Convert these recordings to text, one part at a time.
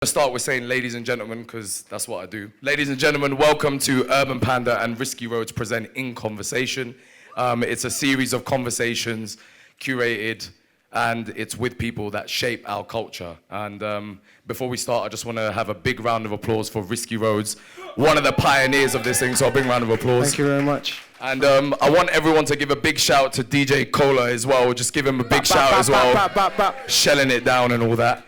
Let's start with saying ladies and gentlemen, because that's what I do. Ladies and gentlemen, welcome to Urban Panda and Risky Roadz present In Conversation. It's a series of conversations curated, and it's with people that shape our culture. And before we start, I just want to have a big round of applause for Risky Roadz, one of the pioneers of this thing, so a big round of applause. Thank you very much. And I want everyone to give a big shout to DJ Cola as well. Just give him a big shout as well. Shelling it down and all that.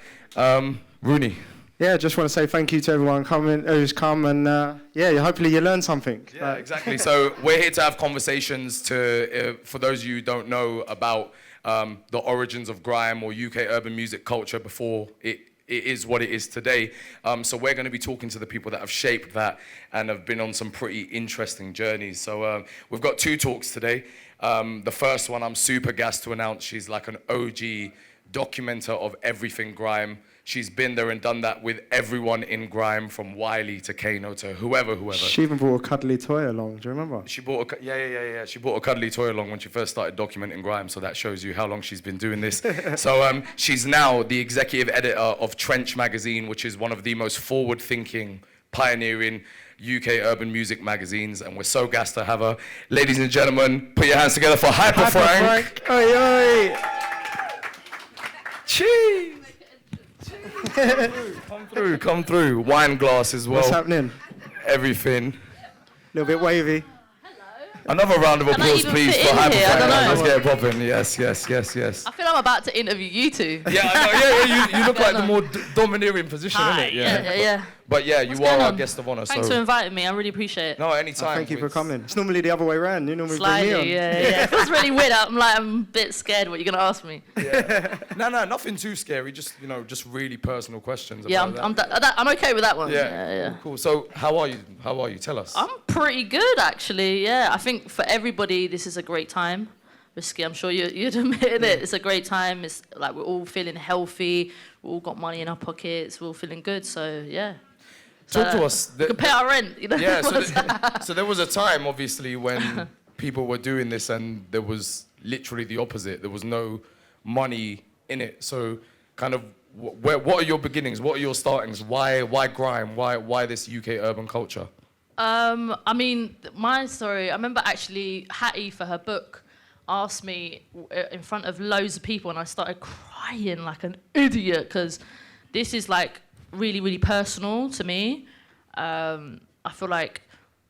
Rooney. Yeah, just want to say thank you to everyone who's come, and yeah, hopefully you learned something. Yeah, exactly. So we're here to have conversations for those of you who don't know about the origins of grime or UK urban music culture before it is what it is today. So we're going to be talking to the people that have shaped that and have been on some pretty interesting journeys. So we've got two talks today. The first one, I'm super gassed to announce, she's like an OG documenter of everything grime. She's been there and done that with everyone in grime, from Wiley to Kano to whoever. She even brought a cuddly toy along, do you remember? She brought yeah. She brought a cuddly toy along when she first started documenting grime, so that shows you how long she's been doing this. So she's now the executive editor of Trench magazine, which is one of the most forward-thinking, pioneering UK urban music magazines, and we're so gassed to have her. Ladies and gentlemen, put your hands together for Hyperfrank. Oi, oi. Cheese. Come through. Wine glass as well. What's happening? Everything. A little bit wavy. Another round of applause, please, for Hyperfrank. Let's get it popping. Yes. I feel I'm about to interview you two. Yeah, I know. You look like the more domineering position, innit? Yeah. But yeah, you are our guest of honor. Thanks for inviting me. I really appreciate it. No, anytime. Thank you for coming. It's normally the other way around. You normally bring me on. Yeah. It feels really weird. I'm a bit scared what you're gonna ask me. Yeah. No, nothing too scary. Just just really personal questions. Yeah, about I'm okay with that one. Yeah. Cool. So how are you? Tell us. I'm pretty good, actually. Yeah, I think for everybody this is a great time. Risky, I'm sure you'd admit it. It's a great time. It's like we're all feeling healthy. We all got money in our pockets. We're all feeling good. So yeah. Talk to us. We can pay our rent. Yeah. So there was a time, obviously, when people were doing this, and there was literally the opposite. There was no money in it. So, kind of, what are your beginnings? What are your startings? Why grime? Why this UK urban culture? I mean, my story. I remember actually Hattie, for her book, asked me in front of loads of people, and I started crying like an idiot, because this is like really, really personal to me. I feel like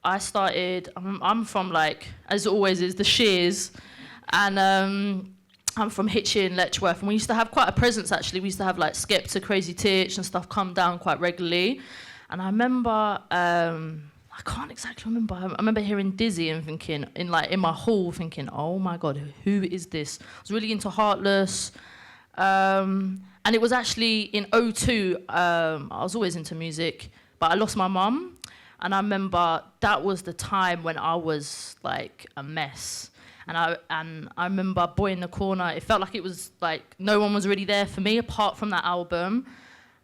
I started, I'm from, like, as always is, the Shears, and I'm from Hitchin, Letchworth, and we used to have quite a presence, actually. We used to have like Skepta, Crazy Titch and stuff come down quite regularly. And I remember, I can't exactly remember. I remember hearing Dizzy and thinking, in my hall, thinking, oh my God, who is this? I was really into Heartless. And it was actually in 2002, I was always into music, but I lost my mum. And I remember that was the time when I was like a mess. And I remember Boy in the Corner. It felt like it was like no one was really there for me apart from that album.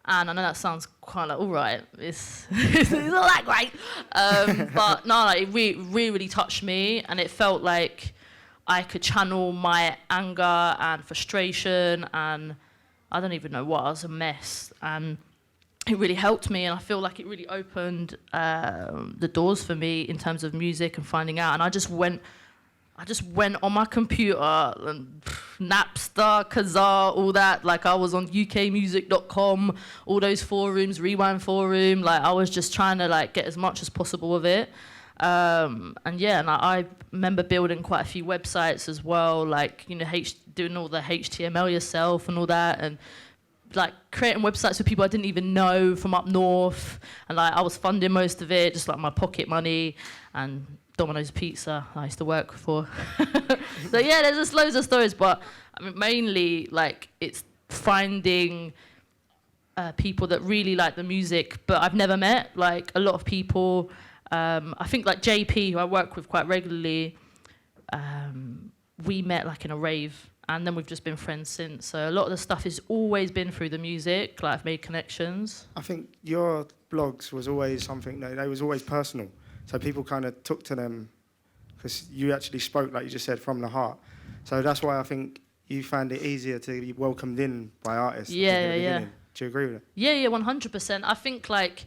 And I know that sounds kind of like, all right, it's not that great. But no, it really touched me. And it felt like I could channel my anger and frustration, and I don't even know what, I was a mess. And it really helped me, and I feel like it really opened the doors for me in terms of music and finding out. And I just went on my computer and Napster, Kazaa, all that. Like, I was on ukmusic.com, all those forums, Rewind Forum. Like, I was just trying to like get as much as possible of it. And I remember building quite a few websites as well, like, doing all the HTML yourself and all that, and like creating websites for people I didn't even know from up north. And like, I was funding most of it, just like my pocket money, and Domino's Pizza I used to work for. So yeah, there's just loads of stories, but I mean, mainly like it's finding people that really like the music, but I've never met. Like a lot of people, I think like JP, who I work with quite regularly, we met like in a rave, and then we've just been friends since. So a lot of the stuff has always been through the music. Like, I've made connections. I think your blogs was always something that they was always personal. So people kind of took to them because you actually spoke, like you just said, from the heart. So that's why I think you found it easier to be welcomed in by artists. Yeah. Do Do you agree with it? Yeah, 100%. I think like,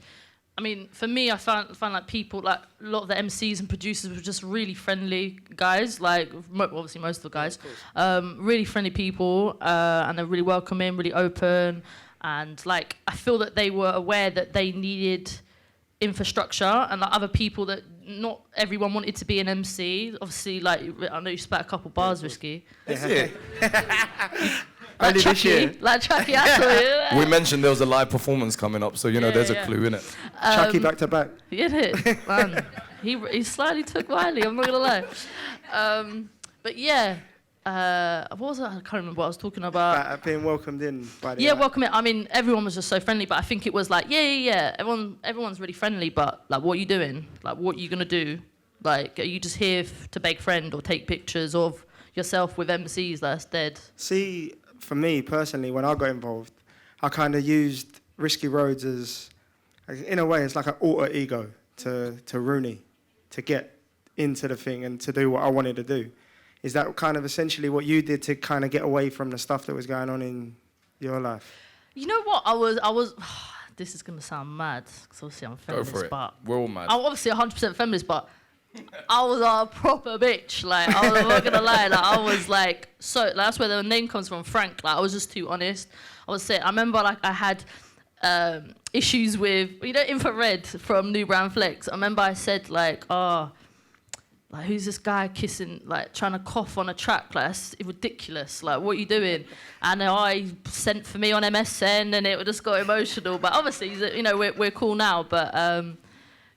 I mean, for me, I found like people, like a lot of the MCs and producers were just really friendly guys, like obviously most of the guys, really friendly people, and they're really welcoming, really open, and like I feel that they were aware that they needed infrastructure, and like other people that not everyone wanted to be an MC. Obviously, like I know you spat a couple bars, Risky. That's it. Like Chucky, I saw you. We mentioned there was a live performance coming up, so you know there's a clue in it. Chucky back to back. You did, man. He slightly took Wiley. I'm not gonna lie. But yeah, what was it? I can't remember what I was talking about. Being welcomed in by the welcome in. I mean, everyone was just so friendly, but I think it was like, yeah. Everyone's really friendly, but like, what are you doing? Like, what are you gonna do? Like, are you just here to beg friend or take pictures of yourself with MCs that's dead? See, for me personally, when I got involved, I kind of used Risky Roadz as, in a way, it's like an alter ego to Rooney, to get into the thing and to do what I wanted to do. Is that kind of essentially what you did to kind of get away from the stuff that was going on in your life? You know what? I was. This is gonna sound mad because obviously I'm feminist, Go for it. but We're all mad. I'm obviously 100% feminist, but I was a proper bitch. Like, I was not gonna lie. Like, I was like, so like, that's where the name comes from, Frank. Like, I was just too honest. I was saying, I remember like I had issues with, you know, Infrared from New Brand Flex. I remember I said like, like, who's this guy kissing, like, trying to cough on a track? Like, that's ridiculous. Like, what are you doing? And I sent for me on MSN, and it just got emotional. But obviously, you know, we're cool now. But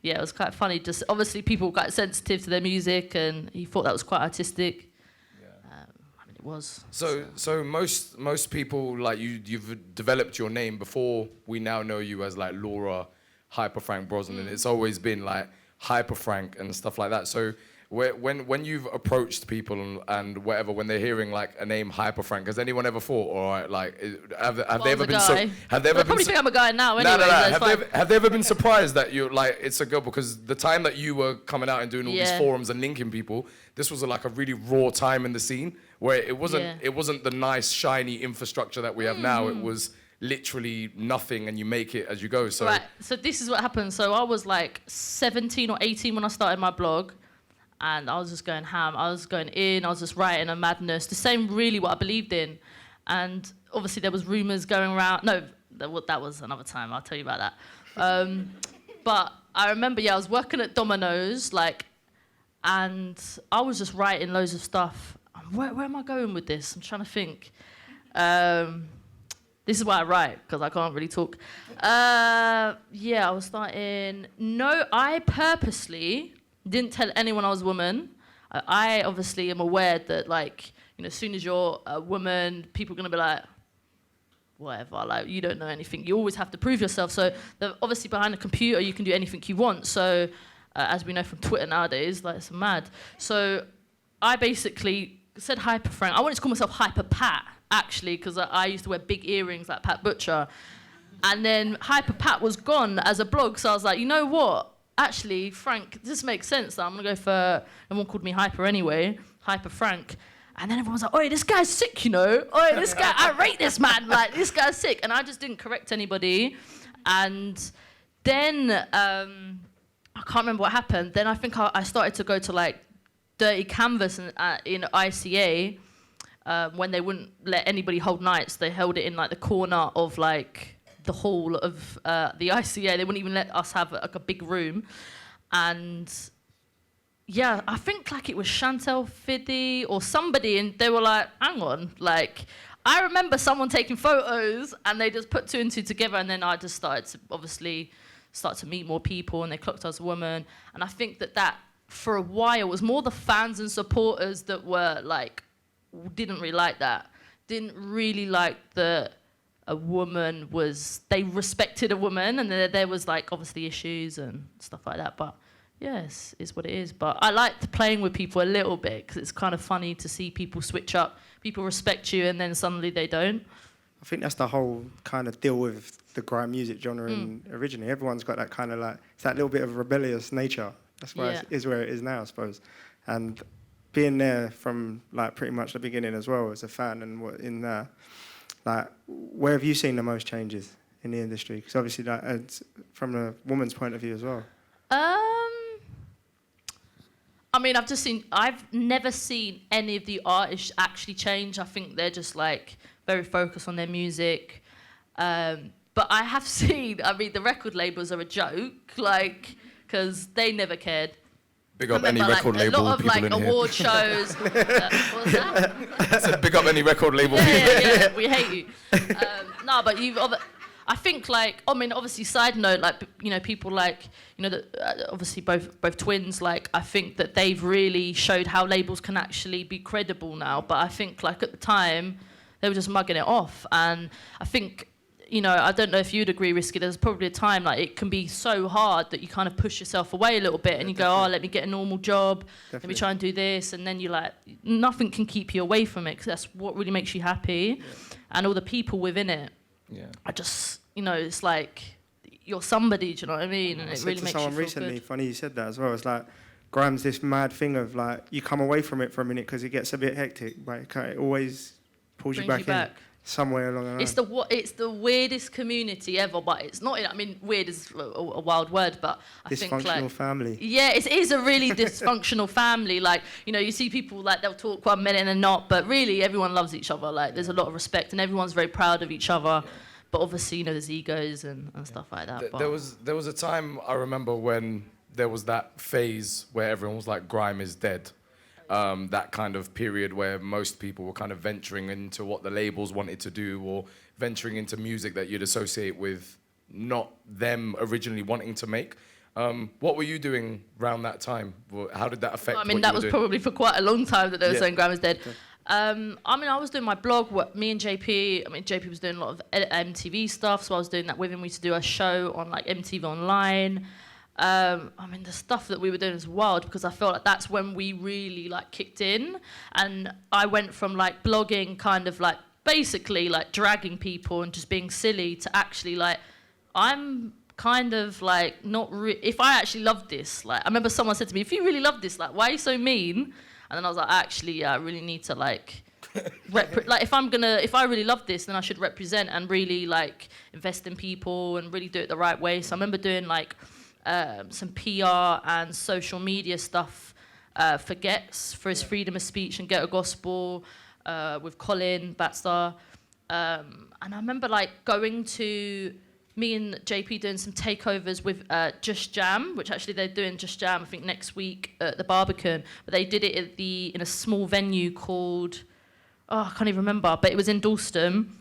yeah, it was quite funny. Just obviously, people were quite sensitive to their music, and he thought that was quite artistic. Yeah. I mean, it was. So most people, like, you've developed your name before we now know you as like Laura Hyperfrank Brosnan, and it's always been like Hyperfrank and stuff like that. So when you've approached people and whatever, when they're hearing like a name Hyperfrank, has anyone ever thought, all right, like, have they ever been so? Have they ever been? Probably think I'm a guy now. Anyway, no. Have they ever been surprised that you're like it's a girl? Because the time that you were coming out and doing all these forums and linking people, this was like a really raw time in the scene where it wasn't the nice shiny infrastructure that we have now. It was literally nothing, and you make it as you go. So right. So this is what happened. So I was like 17 or 18 when I started my blog. And I was just going ham. I was going in. I was just writing a madness. The same, really, what I believed in. And obviously, there was rumours going around. No, that was another time. I'll tell you about that. But I remember, I was working at Domino's, like, and I was just writing loads of stuff. Where am I going with this? I'm trying to think. This is why I write, because I can't really talk. I was starting. No, I purposely didn't tell anyone I was a woman. I obviously am aware that, like, you know, as soon as you're a woman, people are going to be like, whatever, like, you don't know anything. You always have to prove yourself. So obviously behind a computer, you can do anything you want. So as we know from Twitter nowadays, like, it's mad. So I basically said Hyperfrank. I wanted to call myself Hyper Pat, actually, because I used to wear big earrings like Pat Butcher. And then Hyper Pat was gone as a blog. So I was like, you know what? Actually, Frank, this makes sense. I'm going to go for, everyone called me Hyper anyway, Hyperfrank. And then everyone was like, oi, this guy's sick, you know? Oi, this guy, I rate this man. Like, this guy's sick. And I just didn't correct anybody. And then, I can't remember what happened. Then I think I started to go to, like, Dirty Canvas in ICA when they wouldn't let anybody hold nights. They held it in, like, the corner of, like, the hall of the ICA. They wouldn't even let us have like a big room. And yeah, I think like it was Chantel Fiddy or somebody, and they were like, hang on, like, I remember someone taking photos and they just put two and two together, and then I just started to obviously start to meet more people, and they clocked I was a woman. And I think that for a while was more the fans and supporters that were like, didn't really like that. Didn't really like a woman was, they respected a woman, and there was like obviously issues and stuff like that, but yes, it's what it is. But I liked playing with people a little bit because it's kind of funny to see people switch up. People respect you and then suddenly they don't. I think that's the whole kind of deal with the grime music genre originally. Everyone's got that kind of like, it's that little bit of rebellious nature. That's why it is where it is now, I suppose. And being there from like pretty much the beginning as well as a fan and what in there, like, where have you seen the most changes in the industry? Because obviously that adds from a woman's point of view as well. I mean, I've never seen any of the artists actually change. I think they're just like very focused on their music. But I have seen, I mean, the record labels are a joke, like, because they never cared. Big up any record label a lot of people like in here. award shows. What was that? I said big up any record label people. Yeah, we hate you. No, but I think like, I mean, obviously, side note, like, you know, people like, you know, obviously both twins, like, I think that they've really showed how labels can actually be credible now. But I think like at the time, they were just mugging it off. And I think, you know, I don't know if you'd agree, Risky, there's probably a time like it can be so hard that you kind of push yourself away a little bit and you go, oh, let me get a normal job, let me try and do this. And then you're like, nothing can keep you away from it because that's what really makes you happy. Yeah. And all the people within it. Yeah. I just, you know, it's like you're somebody, do you know what I mean? And it really makes you feel someone recently, funny you said that as well. It's like Grime's this mad thing of like you come away from it for a minute because it gets a bit hectic, but it always pulls you back in somewhere along the line. It's the weirdest community ever, but it's not. I mean, weird is a wild word, but I think like dysfunctional family. Yeah, it is a really dysfunctional family. Like, you know, you see people like they'll talk 1 minute and then not, but really everyone loves each other. Like, there's a lot of respect and everyone's very proud of each other. Yeah. But obviously, you know, there's egos and stuff like that. There was a time I remember when there was that phase where everyone was like, grime is dead. That kind of period where most people were kind of venturing into what the labels wanted to do or venturing into music that you'd associate with not them originally wanting to make. What were you doing around that time? How did that affect I mean, that was probably for quite a long time that they were saying grime is dead. Okay. I mean, I was doing my blog, me and JP, I mean, JP was doing a lot of MTV stuff, so I was doing that with him. We used to do a show on like MTV Online. I mean, the stuff that we were doing is wild because I felt like that's when we really like kicked in. And I went from like blogging kind of like basically like dragging people and just being silly to actually like, I'm kind of like not if I actually love this, like I remember someone said to me, if you really love this, like why are you so mean? And then I was like, actually, yeah, I really need to like like if I really love this, then I should represent and really like invest in people and really do it the right way. So I remember doing like some PR and social media stuff for Gets, for his freedom of speech and Ghetto Gospel with Colin Batstar. And I remember like going to me and JP doing some takeovers with Just Jam, which actually they're doing Just Jam, I think, next week at the Barbican. But they did it at in a small venue called, I can't even remember, but it was in Dalston.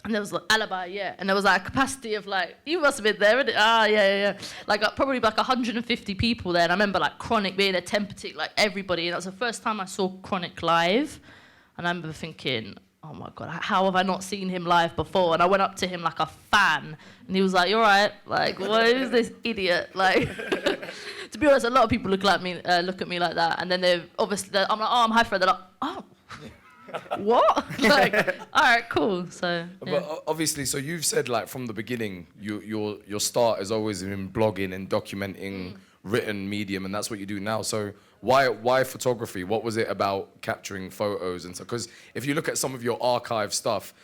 And there was like Alibi, yeah. And there was like a capacity of like, you must have been there, innit? Yeah. Like probably like 150 people there. And I remember like Chronic being a temperature, like everybody. And that was the first time I saw Chronic live. And I remember thinking, oh my God, how have I not seen him live before? And I went up to him like a fan. And he was like, you're right. Like, what is this idiot? Like, to be honest, a lot of people look at me like that. And then I'm like, oh, I'm Hyperfrank. They're like, oh. What? Like, all right, cool. So, yeah. But obviously, so you've said like from the beginning, your start has always been blogging and documenting written medium, and that's what you do now. So why photography? What was it about capturing photos and stuff? Because if you look at some of your archive stuff,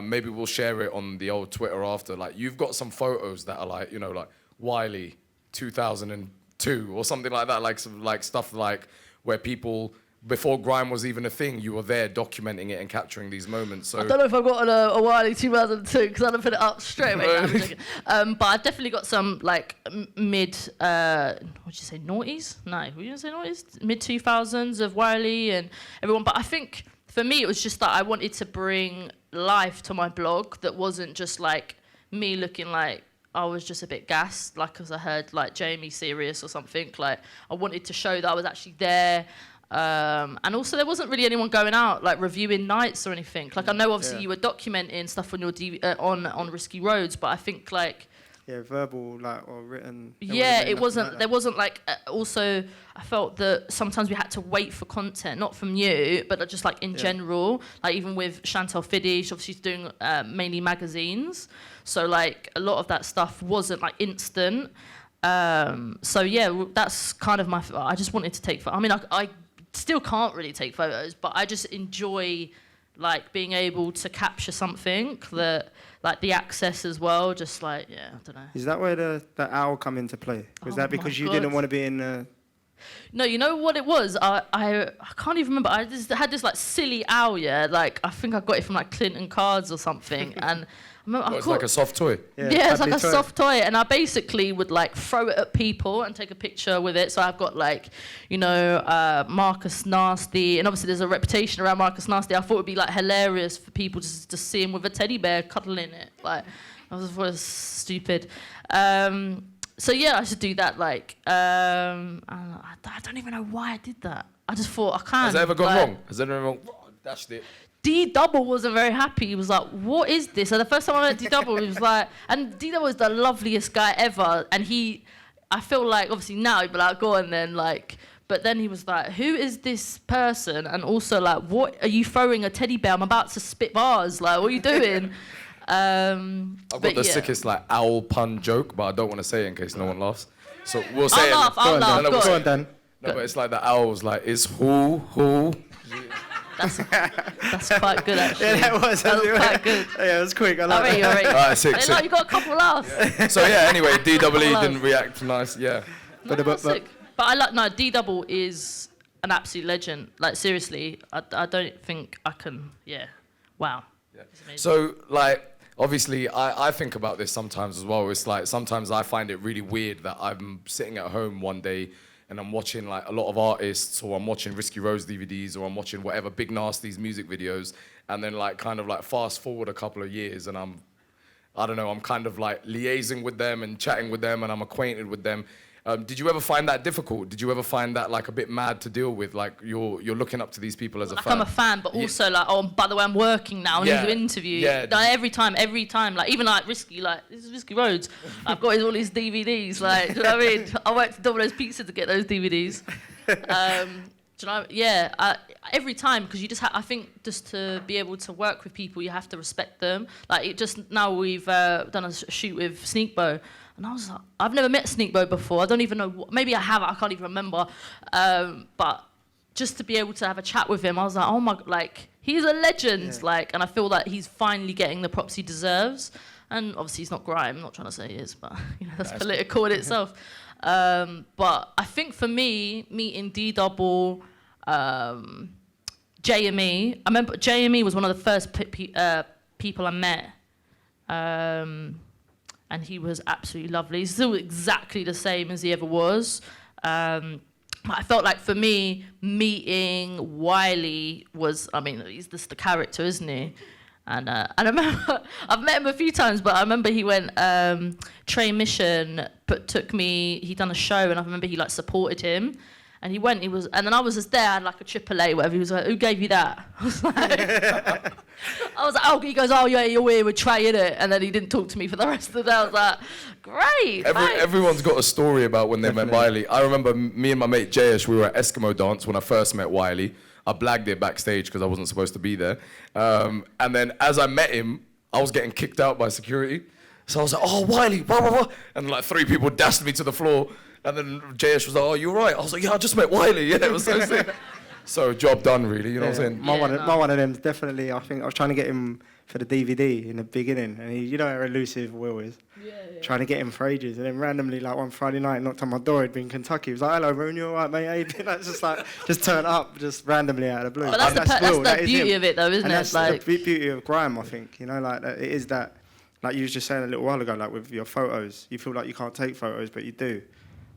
maybe we'll share it on the old Twitter after. Like you've got some photos that are like, you know, like Wiley 2002 or something like that, like some like stuff like where people. Before grime was even a thing, you were there documenting it and capturing these moments. So I don't know if I've got a Wiley 2002 because I don't put it up straight away. But I've definitely got some like mid, what'd you say, noughties? No, were you gonna say noughties? Mid 2000s of Wiley and everyone. But I think for me it was just that I wanted to bring life to my blog that wasn't just like me looking like I was just a bit gassed, like because I heard like Jamie serious or something. Like I wanted to show that I was actually there. And also there wasn't really anyone going out like reviewing nights or anything. Like I know obviously you were documenting stuff on your on Risky Roadz, but I think like verbal like or written. It wasn't. Like there wasn't like. Also, I felt that sometimes we had to wait for content, not from you, but just like in general. Like even with Chantal Fiddy, she's doing mainly magazines, so like a lot of that stuff wasn't like instant. So yeah, that's kind of I just wanted to take. I mean, I still can't really take photos, but I just enjoy like being able to capture something that, like the access as well, just like, yeah, I don't know. Is that where the owl come into play? Was that because you didn't want to be in... No, you know what it was? I can't even remember. I just had this like silly owl, yeah. Like I think I got it from like Clinton Cards or something, and I remember It's like a soft toy. Yeah, it's like a soft toy, and I basically would like throw it at people and take a picture with it. So I've got like, you know, Marcus Nasty, and obviously there's a reputation around Marcus Nasty. I thought it'd be like hilarious for people just to see him with a teddy bear cuddling it. Like, I was stupid. So yeah, I should do that. Like, I don't even know why I did that. I just thought I can't. Has it ever gone wrong? Has it ever gone wrong? Dashed it. D-Double wasn't very happy. He was like, what is this? And the first time I met D-Double, he was like, and D-Double was the loveliest guy ever. And I feel like, obviously now he'd be like, go on then, like, but then he was like, who is this person? And also like, what, are you throwing a teddy bear? I'm about to spit bars. Like, what are you doing? I've got the sickest like owl pun joke, but I don't want to say it in case no one laughs. So we'll say I'll it. I'll laugh. Go on, Dan. No, but it's like the owls, like, it's who. That's quite good, actually. Yeah, that was quite good. Yeah, it was quick. I like Alright, that. alright. Alright, sick. You got a couple laughs. So yeah, anyway, D-double-E didn't react nice, yeah. But I like, no, D-Double is an absolute legend. Like, seriously, I don't think I can, wow. Yeah. So, like, obviously, I think about this sometimes as well. It's like, sometimes I find it really weird that I'm sitting at home one day and I'm watching like a lot of artists, or I'm watching Risky Roadz DVDs, or I'm watching whatever Big Nasty's music videos, and then like kind of like fast forward a couple of years and I don't know, I'm kind of like liaising with them and chatting with them and I'm acquainted with them. Did you ever find that difficult? Did you ever find that like a bit mad to deal with? Like you're looking up to these people as a fan. I'm a fan, but also like, oh, by the way, I'm working now. I need to interview. Yeah. Like, every time, like even like Risky, like this is Risky Roadz. I've got all his DVDs. Like, do you know what I mean? I went to Domino's Pizza to get those DVDs. Do you know? Yeah. Every time, because you just I think just to be able to work with people, you have to respect them. Like now we've done a shoot with Sneakbo. And I was like, I've never met Sneakbo before. I don't even know, maybe I have, I can't even remember. But just to be able to have a chat with him, I was like, oh my, like, he's a legend. Yeah. Like, and I feel like he's finally getting the props he deserves. And obviously he's not grime, I'm not trying to say he is, but you know, that's political in itself. But I think for me, meeting D-Double, JME, I remember JME was one of the first people I met. And he was absolutely lovely. He's still exactly the same as he ever was. But I felt like for me, meeting Wiley was, I mean, he's just the character, isn't he? And I remember, I've met him a few times, but I remember he went, Train Mission took me, he'd done a show, and I remember he like supported him. And he went, and then I was just there, I had like a AAA, whatever. He was like, who gave you that? I was like, oh, he goes, oh, yeah, you're here with Trey, innit? And then he didn't talk to me for the rest of the day. I was like, great. Everyone's got a story about when they met Wiley. I remember me and my mate Jayesh, we were at Eskimo Dance when I first met Wiley. I blagged it backstage because I wasn't supposed to be there. And then as I met him, I was getting kicked out by security. So I was like, oh, Wiley, blah, blah, blah. And like 3 people dashed me to the floor. And then Jayesh was like, oh, you're right. I was like, yeah, I just met Wiley. Yeah, it was so sick. So job done, really, you know what I'm saying? My one of them is definitely, I think I was trying to get him for the DVD in the beginning. And you know how elusive Will is? Yeah. Trying to get him for ages. And then randomly, like one Friday night, knocked on my door, he'd been in Kentucky. He was like, hello, Roon, you all right, mate? How you been? It's just like, just turn up, just randomly out of the blue. But that's the beauty of it, though, isn't it? That's the beauty of grime, I think. You know, like, it is that, like you was just saying a little while ago, like with your photos, you feel like you can't take photos, but you do.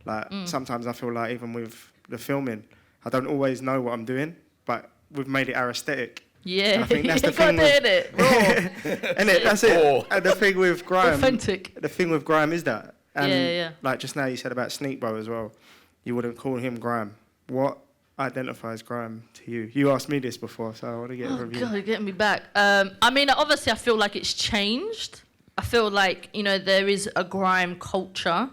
Like, sometimes I feel like even with the filming, I don't always know what I'm doing, but we've made it our aesthetic. Yeah, and I think that's the thing with it. Innit? That's it. And the thing with grime, authentic. The thing with grime is that. And yeah. like just now you said about Sneakbo as well, you wouldn't call him grime. What identifies grime to you? You asked me this before, so I want to get a review. God, you're getting me back. I mean, obviously I feel like it's changed. I feel like, you know, there is a grime culture.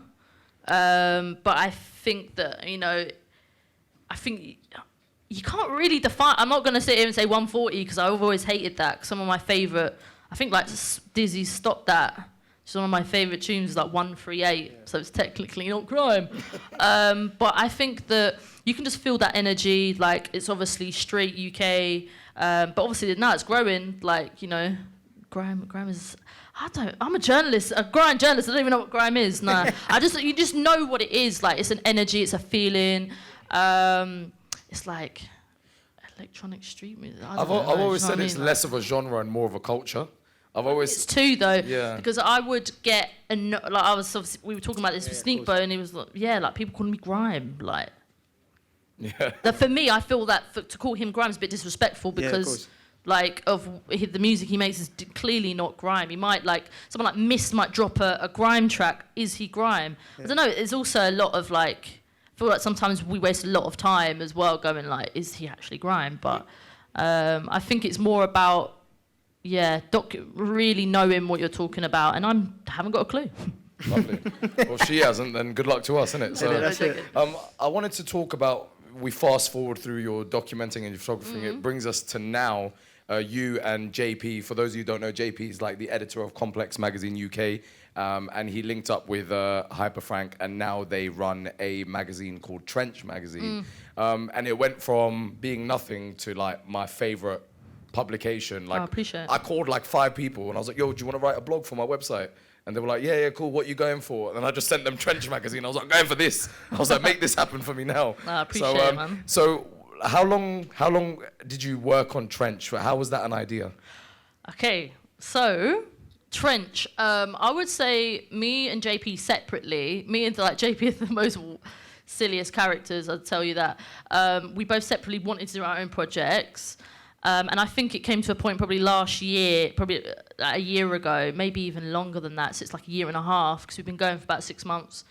But I think that, you know, I think you can't really define. I'm not going to sit here and say 140 because I've always hated that. Some of my favourite, I think like Dizzy Stop That. It's one of my favourite tunes is like 138, so it's technically not grime. But I think that you can just feel that energy. Like it's obviously straight UK. But obviously now it's growing. Like, you know, grime is. I'm a journalist, a grime journalist. I don't even know what grime is. No, you just know what it is. Like, it's an energy, it's a feeling. It's like electronic street music. I've always said it's less of a genre and more of a culture. It's two though, yeah. Because I would get we were talking about this with Sneakbo, and he was like, yeah, like people calling me grime, like. Yeah. That for me, I feel that to call him grime is a bit disrespectful because. Like, of the music he makes is clearly not grime. He might, like, someone like Mist might drop a grime track. Is he grime? Yeah. I don't know. There's also a lot of, like, I feel like sometimes we waste a lot of time as well going, like, is he actually grime? But I think it's more about, really knowing what you're talking about. And I haven't got a clue. Lovely. Well, she hasn't, then good luck to us, innit? So, that's it. I wanted to talk about, we fast forward through your documenting and your photographing. It brings us to now. You and JP, for those of you who don't know, JP is like the editor of Complex Magazine UK, and he linked up with Hyperfrank, and now they run a magazine called Trench Magazine. And it went from being nothing to like my favorite publication. Like, I appreciate it. I called like 5 people and I was like, yo, do you want to write a blog for my website? And they were like, yeah, cool, what are you going for? And I just sent them Trench Magazine. I was like, I'm going for this. I was like, make this happen for me now. I appreciate it, man. So how long did you work on Trench? How was that an idea? Okay, so Trench, I would say me and JP separately, me and like JP are the most silliest characters, I'll tell you that. We both separately wanted to do our own projects. And I think it came to a point probably last year, probably a year ago, maybe even longer than that. So it's like a year and a half, because we've been going for about 6 months.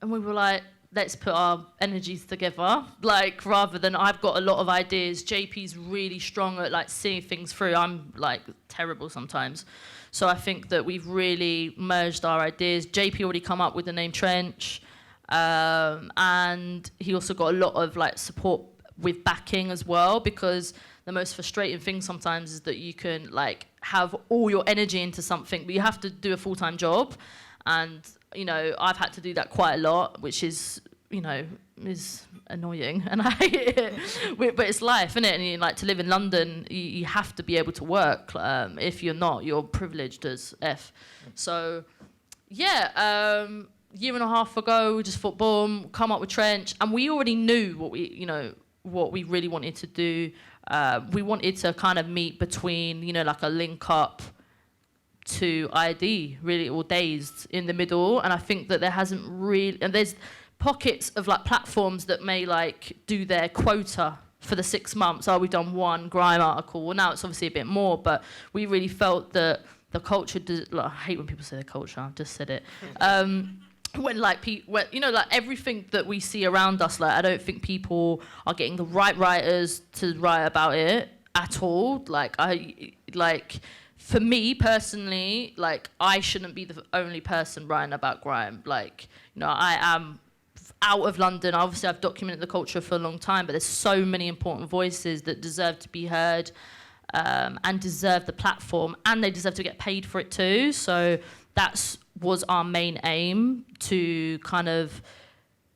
And we were like, let's put our energies together. Like, rather than I've got a lot of ideas, JP's really strong at like seeing things through. I'm like terrible sometimes. So I think that we've really merged our ideas. JP already come up with the name Trench. And he also got a lot of like support with backing as well, because the most frustrating thing sometimes is that you can like have all your energy into something, but you have to do a full-time job. And, you know, I've had to do that quite a lot, which is, you know, is annoying. And I hate it. But it's life, isn't it? And you, like, to live in London, you have to be able to work. If you're not, you're privileged as F. So, yeah, year and a half ago, we just thought, boom, come up with Trench. And we already knew what we really wanted to do. We wanted to kind of meet between, you know, like a link up to ID, really, or Dazed in the middle. And I think that there hasn't really, and there's pockets of like platforms that may like do their quota for the 6 months. Oh, we've done one grime article. Well, now it's obviously a bit more, but we really felt that the culture, like, I hate when people say the culture, I've just said it. When like you know, like everything that we see around us, like I don't think people are getting the right writers to write about it at all. Like for me personally, like I shouldn't be the only person writing about grime. Like, you know, I am out of London. Obviously, I've documented the culture for a long time, but there's so many important voices that deserve to be heard and deserve the platform, and they deserve to get paid for it too. So was our main aim, to kind of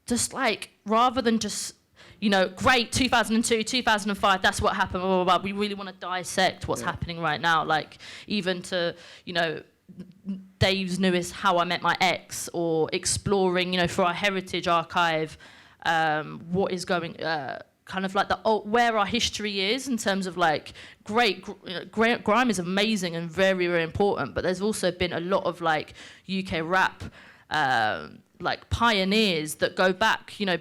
just like, rather than just, you know, great, 2002, 2005, that's what happened, blah, blah, blah. We really want to dissect what's happening right now. Like, even to, you know, Dave's newest How I Met My Ex, or exploring, you know, for our heritage archive, what is going, kind of like where our history is in terms of like, grime is amazing and very, very important, but there's also been a lot of like UK rap, like pioneers that go back, you know,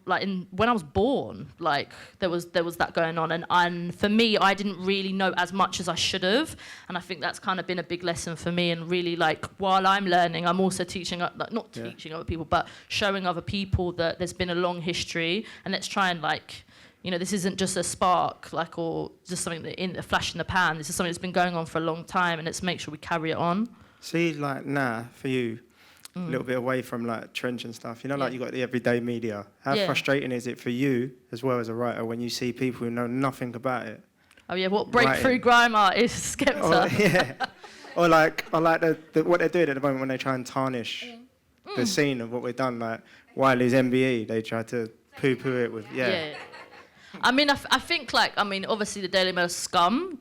like when I was born, like there was that going on, and for me, I didn't really know as much as I should have, and I think that's kind of been a big lesson for me. And really, like, while I'm learning, I'm also teaching, like, not teaching other people, but showing other people that there's been a long history, and let's try and like, you know, this isn't just a spark, like, or just something that in a flash in the pan. This is something that's been going on for a long time, and let's make sure we carry it on. See, like, for you, a little bit away from like Trench and stuff, you know, like you got the everyday media. How frustrating is it for you as well as a writer when you see people who know nothing about it? Oh yeah, what breakthrough grime artist, Skepta. Or like what they're doing at the moment when they try and tarnish the scene of what we've done. Like Wiley's MBE, they try to poo-poo it with I mean, I think like, I mean, obviously the Daily Mail is scum.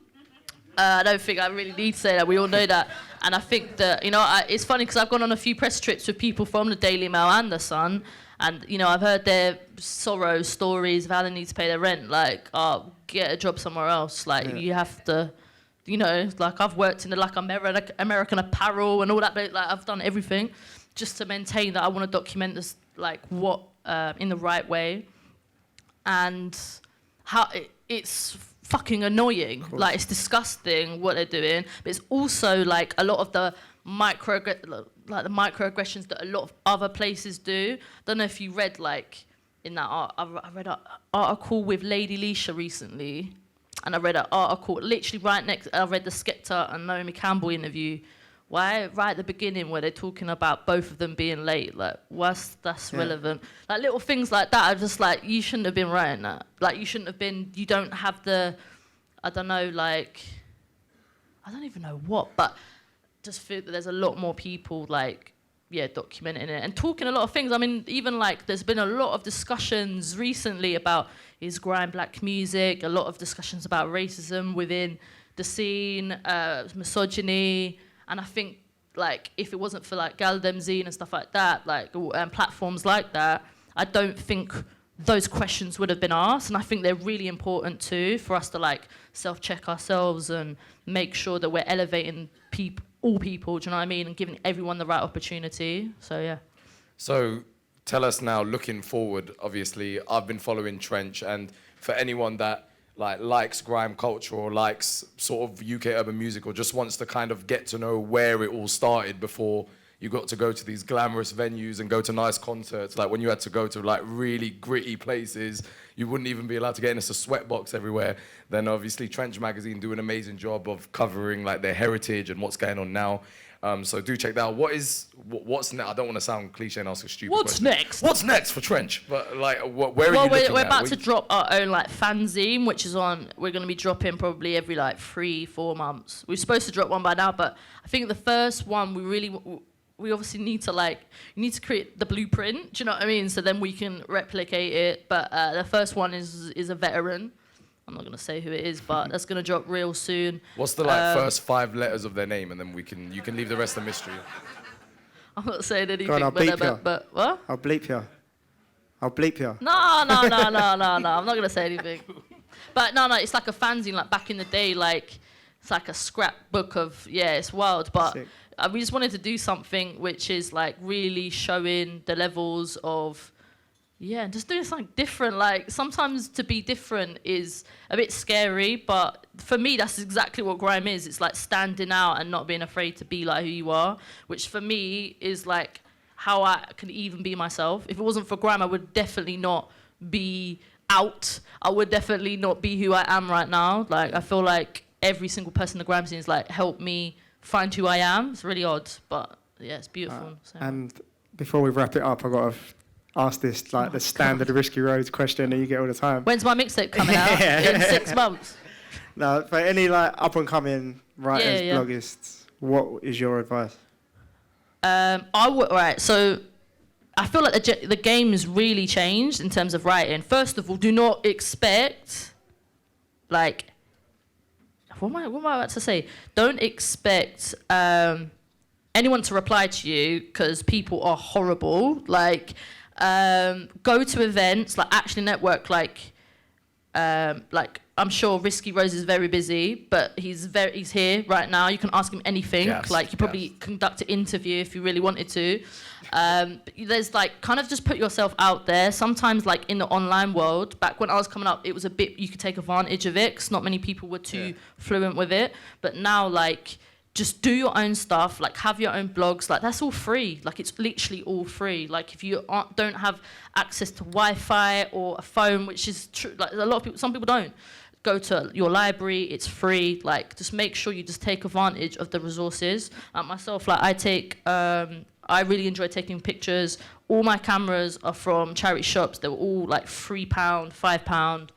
I don't think I really need to say that. We all know that. And I think that, you know, it's funny because I've gone on a few press trips with people from the Daily Mail and the Sun. And, you know, I've heard their sorrow stories of how they need to pay their rent. Like, oh, get a job somewhere else. Like, you have to, you know, like I've worked in the like American Apparel and all that. But, like, I've done everything just to maintain that I want to document this, like, what, in the right way. And how it's fucking annoying. Like, it's disgusting what they're doing. But it's also, like, a lot of the microaggressions that a lot of other places do. Don't know if you read, like, in that I read an article with Lady Leisha recently, and I read an article literally right next. I read the Skepta and Naomi Campbell interview. Why right at the beginning where they're talking about both of them being late? Like, that's relevant? Like little things like that. I'm just like, you shouldn't have been writing that. Like, you shouldn't have been. You don't have the. I don't know. Like, I don't even know what, but. Just feel that there's a lot more people like documenting it and talking a lot of things. I mean, even like there's been a lot of discussions recently about is grime black music, a lot of discussions about racism within the scene, misogyny, and I think like if it wasn't for like Galdem Zine and stuff like that, like and platforms like that, I don't think those questions would have been asked. And I think they're really important too for us to like self-check ourselves and make sure that we're elevating all people, do you know what I mean? And giving everyone the right opportunity. So, yeah. So, tell us now, looking forward, obviously, I've been following Trench, and for anyone that likes grime culture or likes sort of UK urban music or just wants to kind of get to know where it all started before you got to go to these glamorous venues and go to nice concerts, like when you had to go to like really gritty places, you wouldn't even be allowed to get in a sweatbox everywhere. Then obviously Trench Magazine do an amazing job of covering like their heritage and what's going on now. So do check that out. What's next? I don't want to sound cliche and ask a stupid question. Next? What's next for Trench? But like, where are you looking at? We're about to drop our own like fanzine, which is we're going to be dropping probably every like 3-4 months. We're supposed to drop one by now, but I think the first one we obviously need to create the blueprint, do you know what I mean? So then we can replicate it. But the first one is a veteran. I'm not going to say who it is, but that's going to drop real soon. What's the first 5 letters of their name, and then you can leave the rest a mystery. I'm not saying anything. Go on, I'll bleep you. But what? I'll bleep you. No. I'm not going to say anything. But no, it's like a fanzine, like back in the day, like it's like a scrapbook of it's wild, but. Sick. We just wanted to do something which is like really showing the levels of, just doing something different. Like sometimes to be different is a bit scary, but for me that's exactly what grime is. It's like standing out and not being afraid to be like who you are, which for me is like how I can even be myself. If it wasn't for grime, I would definitely not be out. I would definitely not be who I am right now. Like I feel like every single person in the grime scene is like helped me find who I am. It's really odd, but yeah, it's beautiful. And before we wrap it up, I've got to ask this, like the standard Risky Roadz question that you get all the time. When's my mixtape coming out? In 6 months. No, for any like up and coming writers, bloggists, what is your advice? So I feel like the game has really changed in terms of writing. First of all, do not expect like. What am I about to say? Don't expect anyone to reply to you because people are horrible. Like, go to events, like actually network. Like I'm sure Risky Roadz is very busy, but he's here right now. You can ask him anything. Like, you probably conduct an interview if you really wanted to. There's like kind of just put yourself out there. Sometimes like in the online world, back when I was coming up, it was a bit, you could take advantage of it because not many people were too fluent with it. But now like just do your own stuff, like have your own blogs, like that's all free. Like it's literally all free. Like if you don't have access to Wi-Fi or a phone, which is true, like a lot of people, some people don't. Go to your library, it's free. Like just make sure you just take advantage of the resources. Myself, like I really enjoy taking pictures. All my cameras are from charity shops. They were all like £3, £5.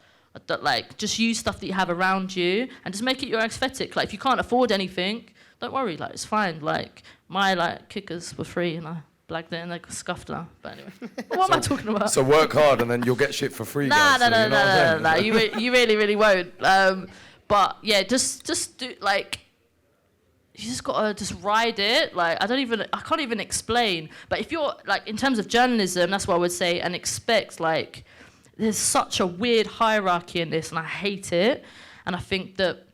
Like just use stuff that you have around you and just make it your aesthetic. Like if you can't afford anything, don't worry. Like it's fine. Like my like kickers were free and I blagged it and like scuffed her. But anyway, what am I talking about? So work hard and then you'll get shit for free, guys. No. You really won't. But yeah, just do like. You just gotta just ride it. Like I can't even explain. But if you're like in terms of journalism, that's what I would say, and expect like there's such a weird hierarchy in this, and I hate it. And I think that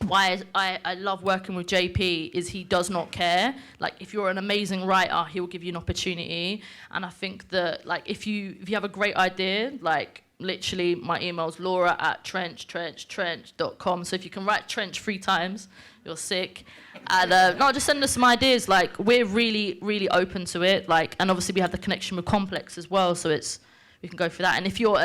why I love working with JP is he does not care. Like if you're an amazing writer, he will give you an opportunity. And I think that like if you have a great idea, like literally my email's laura@trench.com. So if you can write trench 3 times, you're sick. And no, just send us some ideas. Like we're really, really open to it. Like, and obviously we have the connection with Complex as well. So we can go for that. And if you're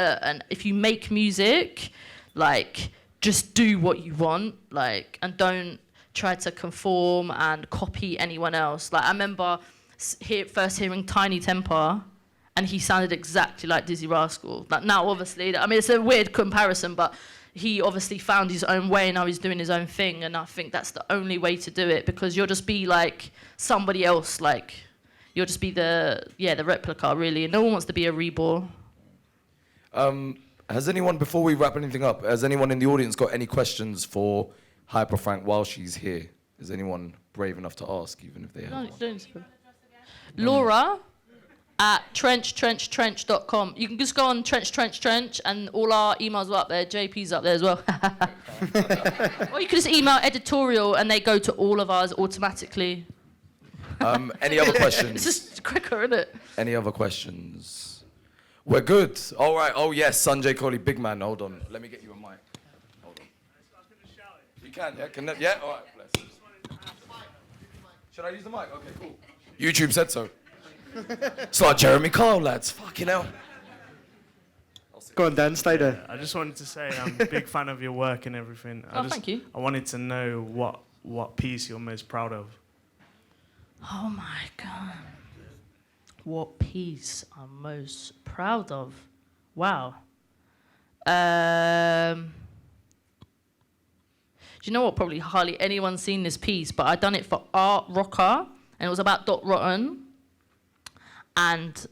if you make music, like just do what you want, like, and don't try to conform and copy anyone else. Like I remember first hearing Tiny Temper, and he sounded exactly like Dizzy Rascal. Like now, obviously, I mean, it's a weird comparison, but he obviously found his own way, and now he's doing his own thing, and I think that's the only way to do it, because you'll just be like somebody else, like, you'll just be the replica, really, and no one wants to be a reborn. Has anyone, before we wrap anything up, has anyone in the audience got any questions for Hyperfrank while she's here? Is anyone brave enough to ask, even if they have one? Laura at trench.com. You can just go on trench, and all our emails are up there. JP's up there as well. Or you can just email editorial, and they go to all of ours automatically. Any other questions? It's just quicker, isn't it? Any other questions? We're good. All right. Oh, yes, Sanjay Kohli, big man. Hold on. Let me get you a mic. Hold on. You can, yeah? Yeah? All right, bless. Should I use the mic? Okay, cool. YouTube said so. It's like Jeremy Kyle, lads. Fucking hell. Go on, Dan. Stay there. I just wanted to say I'm a big fan of your work and everything. Thank you. I wanted to know what piece you're most proud of. Oh, my God. What piece I'm most proud of? Wow. Do you know what? Probably hardly anyone's seen this piece, but I done it for Art Rocker, and it was about Dot Rotten. And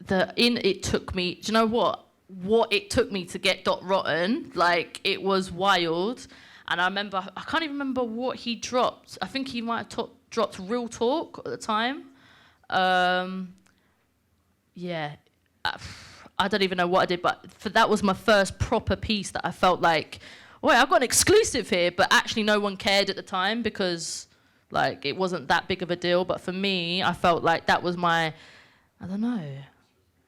it took me. Do you know what? What it took me to get Dot Rotten, like it was wild. And I remember, I can't even remember what he dropped. I think he might have dropped Real Talk at the time. Yeah, I don't even know what I did, but that was my first proper piece that I felt like, wait, I've got an exclusive here, but actually no one cared at the time because like it wasn't that big of a deal. But for me, I felt like that was my, I don't know,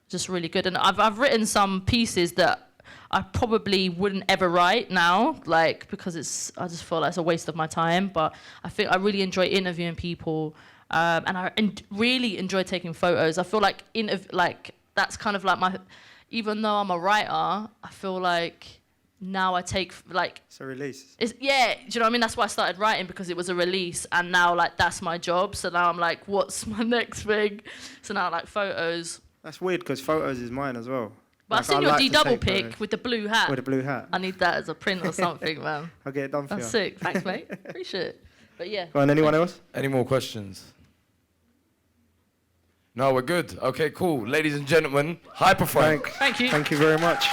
just really good. And I've written some pieces that I probably wouldn't ever write now, like because I just feel like it's a waste of my time. But I think I really enjoy interviewing people. And I really enjoy taking photos. I feel like that's kind of like my, even though I'm a writer, I feel like now I take like. It's a release. Do you know what I mean? That's why I started writing, because it was a release, and now like that's my job. So now I'm like, what's my next thing? So now like photos. That's weird because photos is mine as well. But I've seen your D-double pic with the blue hat. With the blue hat. I need that as a print or something, man. I'll get it done for you. That's sick. Thanks, mate. Appreciate it. But yeah. Go on, anyone else? Any more questions? No, we're good. Okay, cool. Ladies and gentlemen, Hyperfrank. Thank you. Thank you very much.